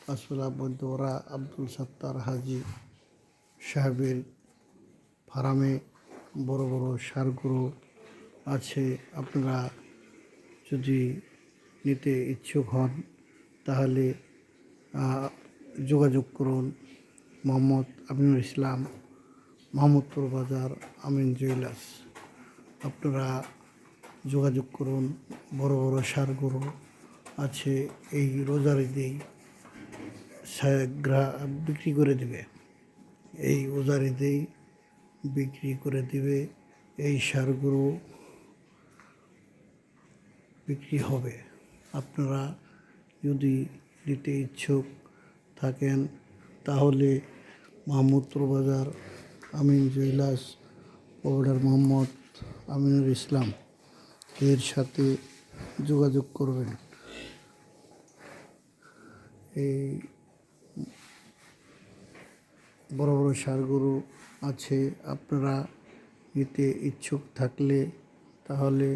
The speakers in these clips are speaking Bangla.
পাঁচবেলা মধ্যপাড়া আব্দুল সত্তার হাজি সাহেবের ফার্মে বড় বড় ষাঁড় গরু আছে। আপনারা যদি নিতে ইচ্ছুক হন তাহলে যোগাযোগ করুন। মোহাম্মদ আমিনুল ইসলাম, মোহাম্মদপুর বাজার, আমিন জুয়েলার্স। আপনারা যোগাযোগ করুন। বড় বড় ষাঁড় গরু আছে। এই রোজার ঈদেই বিক্রি করে দিবে। এই রোজার ঈদেই বিক্রি করে দিবে। এই ষাঁড় গরু বিক্রি হবে। আপনারা যদি নিতে ইচ্ছুক থাকেন তাহলে মোহাম্মদপুর বাজার আমিন জুয়েলার্স অর্ডার মোহাম্মদ আমিনুল ইসলাম এর সাথে যোগাযোগ করবেন। এই বড় বড় ষাঁড় গরু আছে। আপনারা নিতে ইচ্ছুক থাকলে তাহলে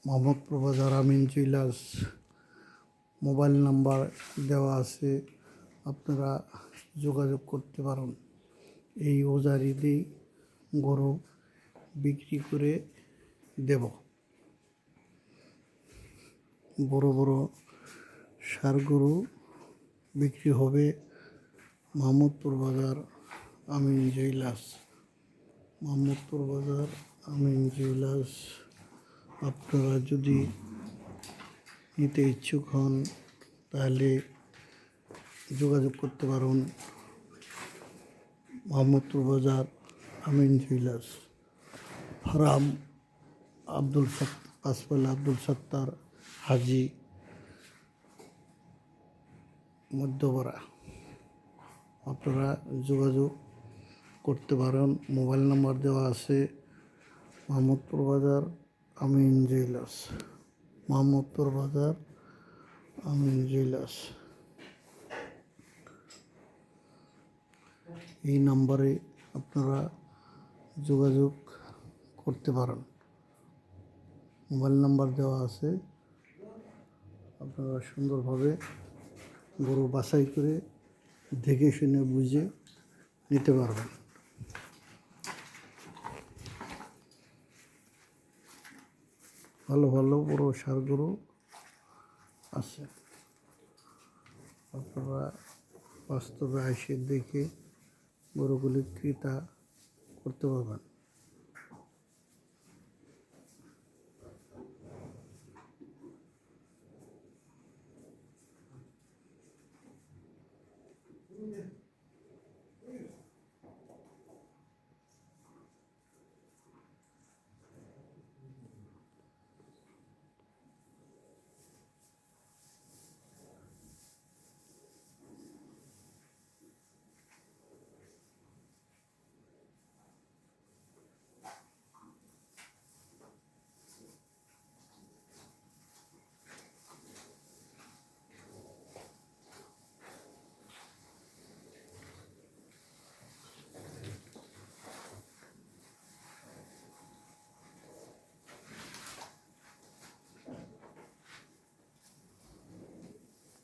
মোহাম্মদপুর বাজার আমিন জুয়েলার্স মোবাইল নাম্বার দেওয়া আছে, আপনারা যোগাযোগ করতে পারেন। এই রোজার ঈদেই গরু বিক্রি করে দেব। বড় বড় ষাঁড় গরু বিক্রি হবে মোহাম্মদপুর বাজার আমিন জুয়েলার্স। মোহাম্মদপুর বাজার আমিন জুয়েলার্স। আপনারা যদি নিতে ইচ্ছুক হন তাহলে যোগাযোগ করতে পারেন। মোহাম্মদপুর বাজার আমিন জুয়েলার্স ফার্ম পাঁচবেলা আব্দুল সত্তার হাজি মধ্যপাড়া। আপনারা যোগাযোগ করতে পারেন। মোবাইল নাম্বার দেওয়া আছে। মোহাম্মদপুর বাজার আমিন জুয়েলার্স। মোহাম্মদপুর বাজার আমিন জুয়েলার্স। এই নাম্বারে আপনারা যোগাযোগ করতে পারেন। মোবাইল নাম্বার দেওয়া আছে। আপনারা সুন্দরভাবে গরু বাছাই করে দেখে শুনে বুঝে নিতে পারবেন। ভালো ভালো বড় ষাঁড় গরু আছে। আপনারা বাস্তবে এসে দেখে গরুগুলি ক্রেতা করতে পারবেন।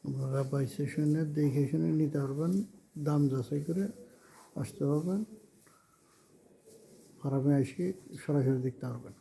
আপনারা বাইসে শুনে দেখে শুনে নিতে পারবেন। দাম যাচাই করে আসতে পারবেন। ফার্মে এসে সরাসরি দেখতে পারবেন।